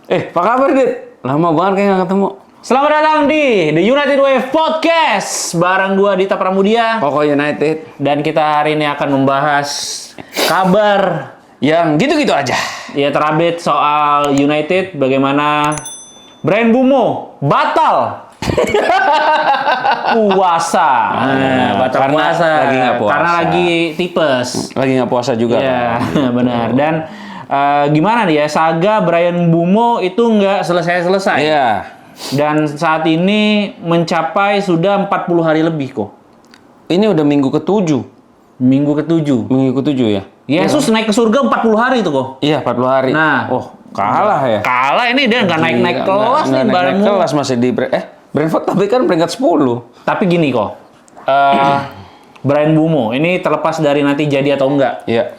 Apa kabar, Dit? Lama banget kayak nggak ketemu. Selamat datang di The United Wave Podcast bareng gua Dita Pramudia. Koko United. Dan kita hari ini akan membahas kabar yang gitu-gitu aja. ya terupdate soal United, bagaimana Bryan Mbeumo batal puasa. Batal karena puasa. lagi nggak puasa. Karena lagi tipes. Lagi nggak puasa juga. Ya, benar. Dan gimana nih ya, saga Bryan Mbeumo itu nggak selesai-selesai. Iya. Dan saat ini mencapai sudah 40 hari lebih kok. Ini udah minggu ke-7. Minggu ke-7. Minggu ke-7 ya? Yesus naik ke surga 40 hari itu kok. Iya, 40 hari. Nah. Kalah ya? Kalah ini dia nggak naik-naik kelas nih naik kelas masih di Brentford tapi kan peringkat 10. Tapi gini kok. Bryan Mbeumo ini terlepas dari nanti jadi atau enggak. Iya.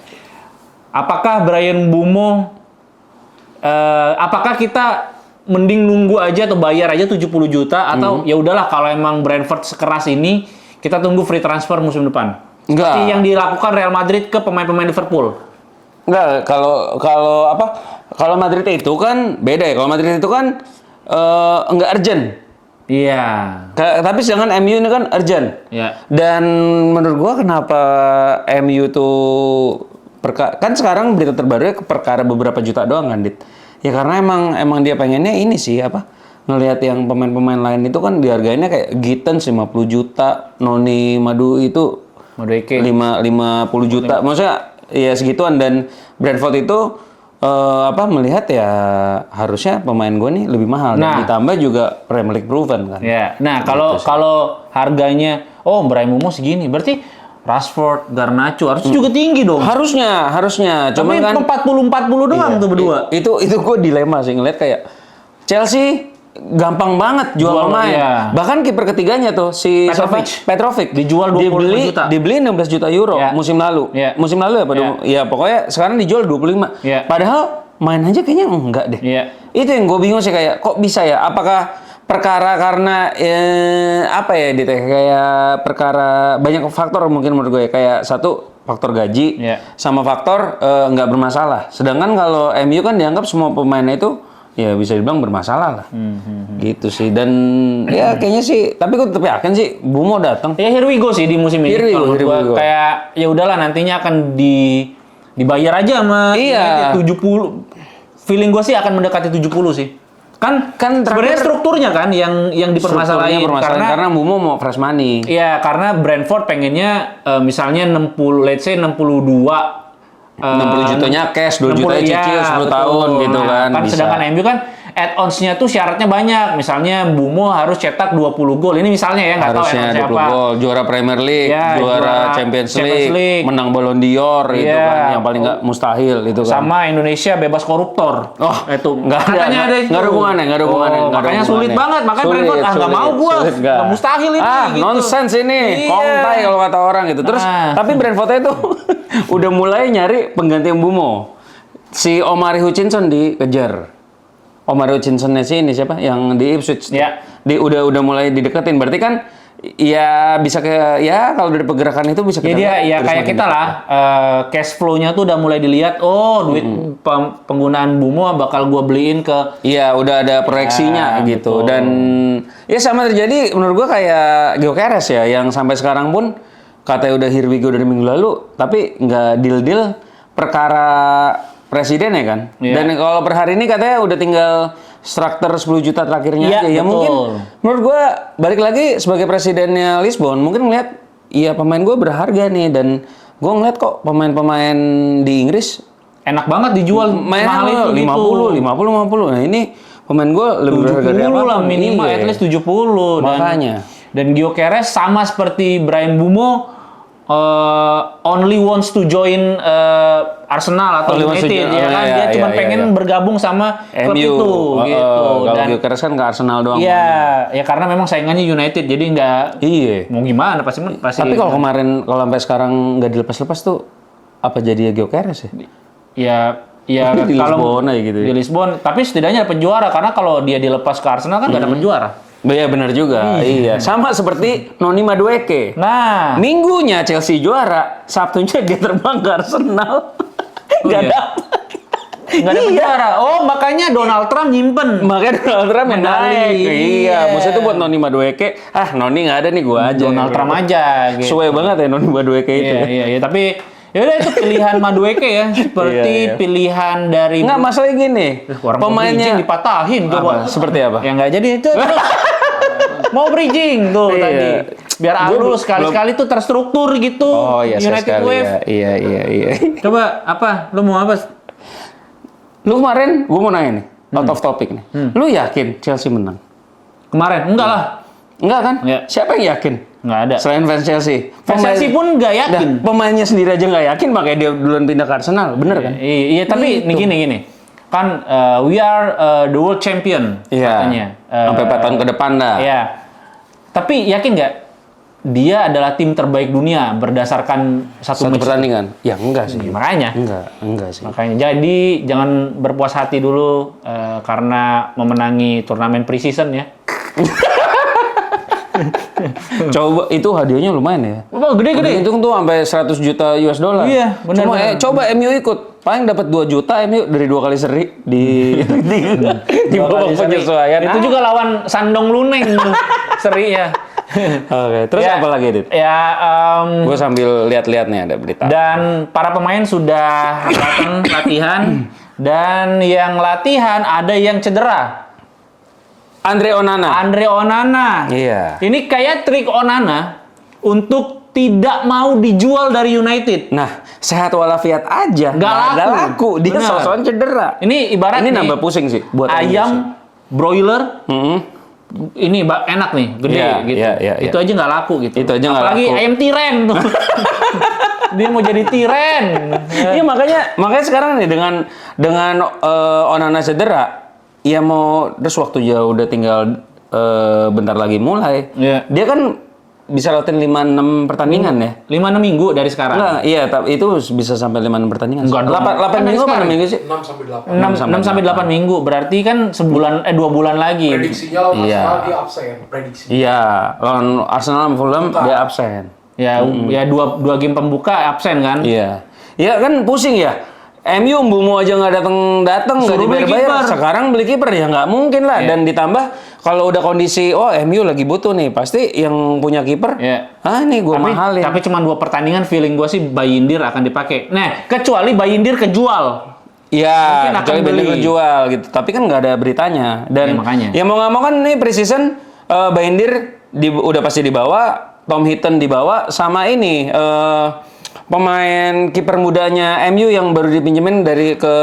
Apakah Bryan Mbeumo apakah kita mending nunggu aja atau bayar aja 70 juta atau ya udahlah kalau emang Brentford sekeras ini kita tunggu free transfer musim depan. Enggak. Seperti yang dilakukan Real Madrid ke pemain-pemain Liverpool. Enggak, kalau Madrid itu kan beda ya. Kalau Madrid itu kan enggak urgent. Iya. Tapi sedangkan MU ini kan urgent. Iya. Dan menurut gua kenapa MU tuh kan sekarang berita terbarunya perkara beberapa juta doang kan, Dit. Ya karena emang dia pengennya ini sih ngelihat yang pemain-pemain lain itu kan dihargainya kayak Gittens 50 juta, Noni Madu itu Madueke 50 juta. Maksudnya ya segituan, dan Brentford itu melihat ya harusnya pemain gue nih lebih mahal, dan ditambah juga Premier League proven kan. Ya. Nah, kalau harganya Bryan Mbeumo segini, berarti Rashford, Garnacho harusnya juga tinggi dong. Harusnya. Tapi Cuman kan 40 doang tuh berdua. Itu gue dilema sih ngeliat kayak Chelsea gampang banget jual pemain. Iya. Bahkan kiper ketiganya tuh si Petrovic dijual 25 juta. Dibeli 16 juta euro musim lalu. Ya. Musim lalu ya pokoknya sekarang dijual 25. Ya. Padahal main aja kayaknya enggak deh. Ya. Itu yang gue bingung sih, kayak kok bisa ya? Apakah perkara karena kayak perkara banyak faktor mungkin menurut gue ya. Kayak satu faktor gaji sama faktor nggak bermasalah. Sedangkan kalau MU kan dianggap semua pemainnya itu ya bisa dibilang bermasalah lah. Gitu sih. Dan ya kayaknya sih, tapi gue tetap yakin sih Mbeumo datang. Ya here we go sih di musim ini. Here we go. Kayak ya udahlah, nantinya akan dibayar aja sama 70. Feeling gue sih akan mendekati 70 sih. Kan sebenarnya strukturnya kan yang dipermasalahin karena Mbeumo mau fresh money. Iya, karena Brentford pengennya misalnya 62 60 jutanya cash, 2 jutanya cicil 10 tahun gitu kan. Bisa. Sedangkan MU kan add-ons-nya tuh syaratnya banyak. Misalnya Mbeumo harus cetak 20 gol. Ini misalnya ya, nggak tahu harusnya 20 siapa. gol, juara Premier League, juara Champions League, menang Ballon d'Or itu kan yang paling nggak mustahil itu kan. Sama Indonesia bebas koruptor. Itu nggak ada hubungannya. Makanya sulit banget. Makanya Brentford nggak mau gua. Nggak mustahil ini. Gitu. Nonsense ini. Kongtai kalau kata orang gitu. Terus tapi Brentford itu udah mulai nyari pengganti Mbeumo. Si Omari Hutchinson dikejar. Omari Hutchinson-nya sih ini siapa? Yang di Ipswich. Ya. Udah mulai dideketin. Berarti kan ya bisa kalau dari pergerakan itu bisa kita kayak kita lah, cash flow-nya tuh udah mulai dilihat. Duit penggunaan Mbeumo bakal gua beliin ke. Iya, udah ada proyeksinya gitu. Betul. Dan ya sama terjadi menurut gua kayak Gyökeres ya, yang sampai sekarang pun katanya udah here we go dari minggu lalu, tapi nggak deal perkara presiden ya kan. Dan kalau per hari ini katanya udah tinggal struktur 10 juta terakhirnya aja. Ya mungkin menurut gua balik lagi sebagai presidennya Lisbon mungkin ngeliat ya pemain gua berharga nih, dan gua ngeliat kok pemain-pemain di Inggris enak banget dijual mahal itu 50. Nah ini pemain gua lebih berharga dari apa lah minimal, at least 70. Makanya. Dan Gyökeres sama seperti Bryan Mbeumo only wants to join Arsenal atau United ya kan, dia cuma pengen bergabung sama klub MU. itu gitu. Kalau Gyökeres kan ke Arsenal doang. Iya, ya karena memang saingannya United, jadi nggak mau gimana pasti. Tapi kalau kemarin sampai sekarang nggak dilepas-lepas tuh apa jadi Gyökeres ya? Ya di Lisbon aja gitu. Di Lisbon, tapi setidaknya dapat juara, karena kalau dia dilepas ke Arsenal kan nggak dapat juara. Iya benar juga. Iya. Sama seperti Noni Madueke. Nah, minggunya Chelsea juara, Sabtunya dia terbang ke Arsenal. Gak dapat. Nggak ada penjara. Oh, makanya Donald Trump nyimpen. Makanya Donald Trump yang Medali. naik. Iya, maksudnya tuh buat Noni Madueke. Noni nggak ada nih, gua aja. Donald Trump aja. Gitu. Suwe banget ya Noni Madueke itu. Iya. Tapi ya udah itu pilihan Madueke ya. Seperti pilihan dari. Nggak, masalah gini. Pemainnya dipatahin coba. Seperti apa? Ya nggak jadi itu. Mau bridging tuh tadi. Biar halus sekali-sekali tuh terstruktur gitu. Oh iya, United Wave. Ya. Iya. Coba apa? Lu mau apa? Lu kemarin, gue mau nanya nih, out of topic nih. Lu yakin Chelsea menang? Kemarin? Enggak lah. Enggak kan? Ya. Siapa yang yakin? Nggak ada. Selain fans Chelsea. Fans Chelsea pun nggak yakin. Pemainnya sendiri aja nggak yakin, makanya dia duluan pindah ke Arsenal. Bener kan? Iya, tapi nih gini. Kan we are the world champion katanya. Sampai 4 tahun ke depan dah. Iya. Tapi yakin nggak? Dia adalah tim terbaik dunia berdasarkan satu pertandingan. Ya enggak sih. Makanya. Enggak sih. Makanya. Jadi jangan berpuas hati dulu karena memenangi turnamen pre-season ya. Coba itu hadiahnya lumayan ya. Oh, gede-gede. Itu tuh sampai 100 juta US dollar. Iya, benar. Cuma coba MU ikut, paling dapat 2 juta MU dari 2 kali seri di babak penyesuaian. Itu juga lawan Shandong Luneng tuh seri ya. Oke, terus apa lagi, Dit? Ya, gue sambil lihat-lihat nih ada berita. Dan para pemain sudah datang latihan dan yang latihan ada yang cedera. Andre Onana. Iya. Ini kayak trik Onana untuk tidak mau dijual dari United. Nah, sehat walafiat aja. Nggak laku. Dia sosokan cedera. Ini ibarat ini nambah pusing sih buat ayam broiler. Ini enak nih, gede gitu. Iya. Itu aja nggak laku gitu. Itu aja nggak laku. Apalagi ayam tiren tuh. Dia mau jadi tiren. Iya, makanya sekarang nih dengan Onana cedera, ya mau terus waktu ya udah tinggal bentar lagi mulai. Iya. Dia kan bisa latihan 5-6 pertandingan ya. 5-6 minggu dari sekarang. Enggak, iya, tapi itu bisa sampai 5-6 pertandingan. Enggak, 8 minggu apa 6 minggu sih? 6 sampai 8 minggu. Berarti kan 2 bulan lagi. Prediksinya lawan Arsenal dia absen. Prediksi. Iya, lawan Arsenal sama Fulham dia absen. Ya, ya 2 game pembuka absen kan? Iya. Iya kan pusing ya. MU Mbumo aja nggak datang nggak dibayar. Sekarang beli kiper ya nggak mungkin lah. Dan ditambah kalau udah kondisi MU lagi butuh nih, pasti yang punya kiper. Nih gue mahalin. Tapi cuma 2 pertandingan, feeling gue sih Bayindir akan dipakai. Nah, kecuali Bayindir kejual. Iya, kecuali Bayindir kejual gitu. Tapi kan nggak ada beritanya. Dan makanya. Ya mau nggak mau kan nih pre-season Bayindir udah pasti dibawa, Tom Heaton dibawa, sama ini pemain kiper mudanya MU yang baru dipinjemin dari ke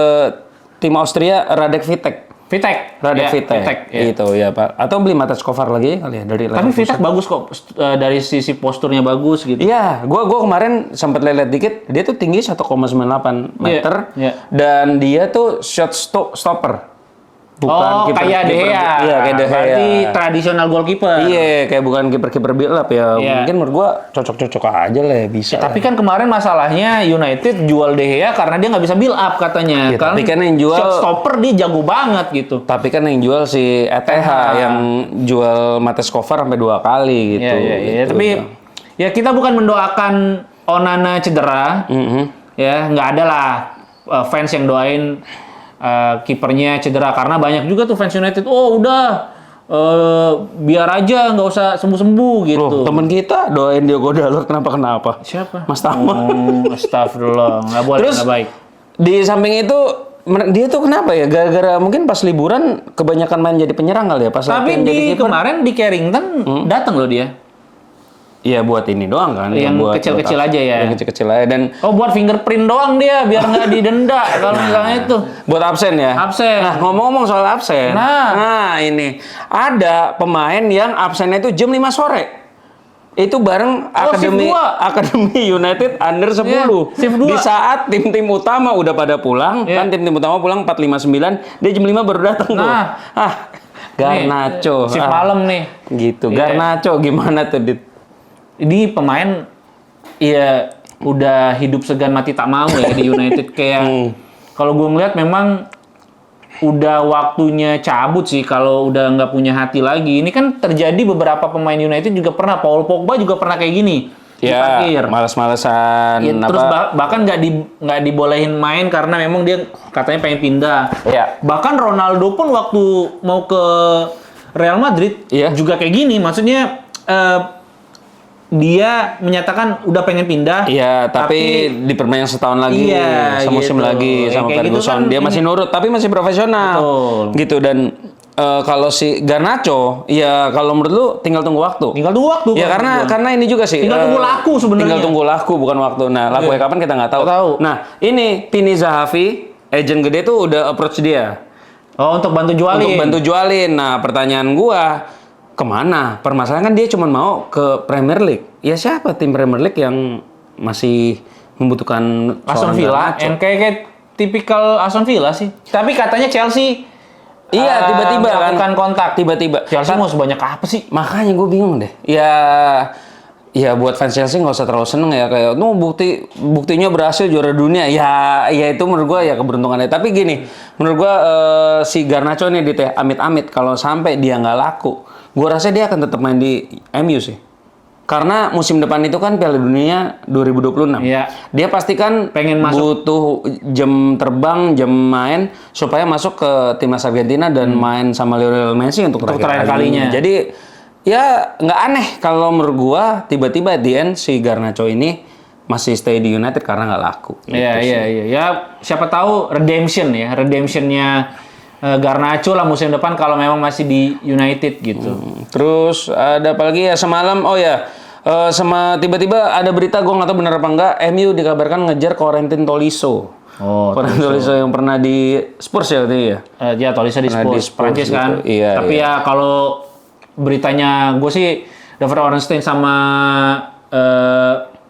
tim Austria, Radek Vitek. Radek Vitek. Itu ya Pak. Atau beli Matej Kovar lagi kali ya dari. Tapi Vitek bagus kok dari sisi posturnya bagus gitu. Iya, gua kemarin sempat lihat dikit, dia tuh tinggi 1,98 meter dan dia tuh shot stopper. Bukan kayak De Gea. Iya, kayak De Gea. Berarti tradisional goalkeeper. Iya, kayak bukan kiper build up ya. Mungkin menurut gua cocok-cocok aja lah ya, bisa. Tapi kan kemarin masalahnya United jual De Gea karena dia nggak bisa build up katanya. Tapi kan yang jual shot stopper dia jago banget gitu. Tapi kan yang jual si ETH yang jual Matej Kovar sampai 2 kali gitu. Iya. Tapi ya kita bukan mendoakan Onana cedera. Ya, nggak ada lah fans yang doain kipernya cedera, karena banyak juga tuh fans United udah biar aja nggak usah sembuh-sembuh gitu. Loh, temen kita doain Diogo Dalot kenapa? Siapa? Mas Tama. Astagfirullah, nggak boleh. Terus nggak baik. Di samping itu dia tuh kenapa ya, gara-gara mungkin pas liburan kebanyakan main jadi penyerang kali ya pas tapi kemarin di Carrington datang loh dia. Iya, buat ini doang kan. Yang kecil-kecil aja ya. Yang kecil-kecil aja. Dan buat fingerprint doang dia, biar nggak didenda kalau misalnya itu. Buat absen ya? Absen. Nah, ngomong-ngomong soal absen. Nah, ini. Ada pemain yang absennya itu jam 5 sore. Itu bareng Akademi United Under 10. Di saat tim-tim utama udah pada pulang. Kan tim-tim utama pulang 4:59. Dia jam 5 baru datang tuh. Garnacho. Shift malam nih. Gitu. Garnacho gimana tuh, Dit? Ini pemain ya udah hidup segan mati tak mau ya di United. Kayak kalau gue ngeliat memang udah waktunya cabut sih kalau udah nggak punya hati lagi. Ini kan terjadi beberapa pemain United juga pernah. Paul Pogba juga pernah kayak gini. diparkir. Malas-malesan Ya, terus bahkan nggak dibolehin main karena memang dia katanya pengen pindah. Iya. Bahkan Ronaldo pun waktu mau ke Real Madrid Iya. juga kayak gini. Maksudnya dia menyatakan udah pengen pindah. Iya, tapi diperpanjang setahun lagi, Iya, semusim gitu. lagi sama Kayak gitu Ferguson. kan Dia masih nurut, tapi masih profesional. Betul. Gitu, dan kalau si Garnacho, ya kalau menurut lu tinggal tunggu waktu. Tinggal tunggu waktu. Ya karena ini juga sih. Tinggal tunggu laku sebenarnya. Tinggal tunggu laku bukan waktu. Nah, laku kapan kita nggak tahu. Nggak tahu. Nah, ini Pini Zahavi, agent gede tuh udah approach dia. Oh, untuk bantu jualin. Untuk bantu jualin. Nah, pertanyaan gua, kemana? Permasalahan kan dia cuma mau ke Premier League. Ya siapa tim Premier League yang masih membutuhkan Aston seorang Villa, Garnacho? kayak tipikal Aston Villa sih. Tapi katanya Chelsea Iya, tiba-tiba kan. melakukan kontak. Tiba-tiba. Chelsea mau sebanyak apa sih? Makanya gue bingung deh. Ya buat fans Chelsea nggak usah terlalu seneng ya, kayak buktinya berhasil juara dunia. Ya itu menurut gue ya keberuntungannya. Tapi gini, menurut gue si Garnacho nih amit-amit kalau sampai dia nggak laku, gue rasa dia akan tetap main di MU sih. Karena musim depan itu kan Piala Dunia 2026. Iya. Dia pasti kan Pengen masuk. butuh jam terbang, jam main supaya masuk ke timnas Argentina dan main sama Lionel Messi untuk terakhir kalinya. Jadi ya nggak aneh kalau menurut gua tiba-tiba di end si Garnacho ini masih stay di United karena nggak laku. Iya. Ya, siapa tahu redemptionnya Garnacho lah musim depan kalau memang masih di United gitu. Terus ada apa lagi ya semalam? Oh ya, tiba-tiba ada berita gue nggak tahu benar apa enggak. MU dikabarkan ngejar Corentin Tolisso. Oh, Corentin Tolisso yang pernah di Spurs ya waktu itu ya. ya Tolisso di Pernah di Spurs, Spurs Prancis gitu. kan. Iya, Tapi iya. ya kalau beritanya gue sih David Ornstein sama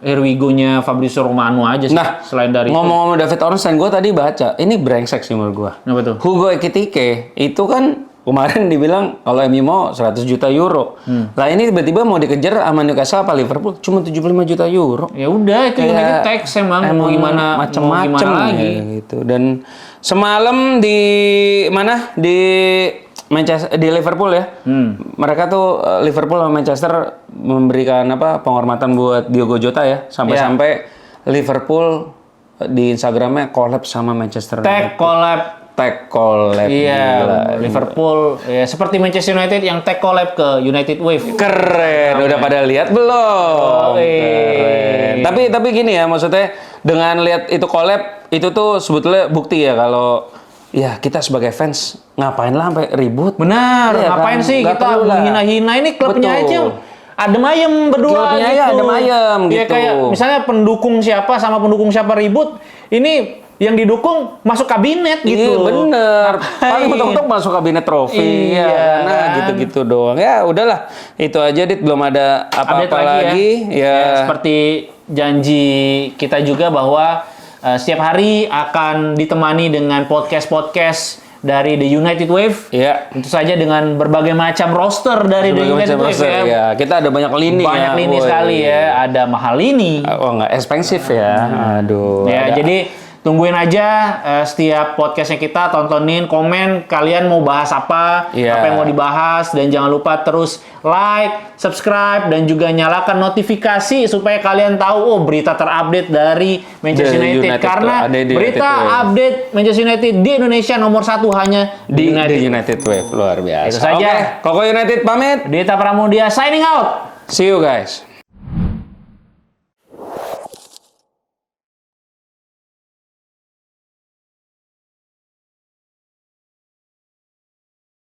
Herwigo-nya Fabrizio Romano aja sih. Nah, Selain dari itu. ngomong-ngomong David Ornstein, gue tadi baca, ini brengsek sih menurut gue. Apa tuh? Hugo Ekitike itu kan kemarin dibilang kalau MU mau 100 juta euro. Lah ini tiba-tiba mau dikejar sama Newcastle apa Liverpool cuma 75 juta euro. Ya udah itu United tax emang mau gimana macem-macem lagi. ya, gitu. Dan semalam di mana di Manchester, di Liverpool ya. Mereka tuh Liverpool sama Manchester memberikan penghormatan buat Diogo Jota ya, sampai-sampai Liverpool di Instagramnya collab sama Manchester Tag collab. Gila. Iya, Liverpool ya seperti Manchester United yang tag collab ke United Wave. Keren, udah pada lihat belum? Keren. Tapi gini ya, maksudnya dengan lihat itu collab itu tuh sebetulnya bukti ya kalau ya kita sebagai fans ngapain lah sampai ribut. Benar, Iya ngapain kan? sih Nggak kita perlu lah. menghina-hina ini klubnya Betul. aja. Adem ayem berdua Klubnya gitu. ya adem ayem Ya gitu. kayak misalnya pendukung siapa sama pendukung siapa ribut, ini yang didukung masuk kabinet gitu. Iya bener. Ngapain? Paling mentok-mentok masuk kabinet trofi. Iya, Ya, nah kan? gitu-gitu doang. Ya udahlah. Itu aja Dit, belum ada Update apa-apa lagi. Ya, seperti janji kita juga bahwa setiap hari akan ditemani dengan podcast-podcast dari The United Wave. Ya. Tentu saja dengan berbagai macam roster dari The Berbagai United macam Wave roster, ya. ya. Kita ada banyak lini Banyak ya. lini Woi. sekali ya. Ada Mahalini. Oh nggak ekspensif ya. Aduh. Ya, ada- jadi tungguin aja setiap podcastnya kita, tontonin, komen kalian mau bahas apa, Iya. apa yang mau dibahas, dan jangan lupa terus like, subscribe, dan juga nyalakan notifikasi supaya kalian tahu berita terupdate dari Manchester The United. United Karena tuh, ada di berita United Wave. update Manchester United di Indonesia nomor 1 hanya di The United Wave luar biasa. Itu saja. Oke, Koko United pamit. Dita Pramudia signing out. See you guys.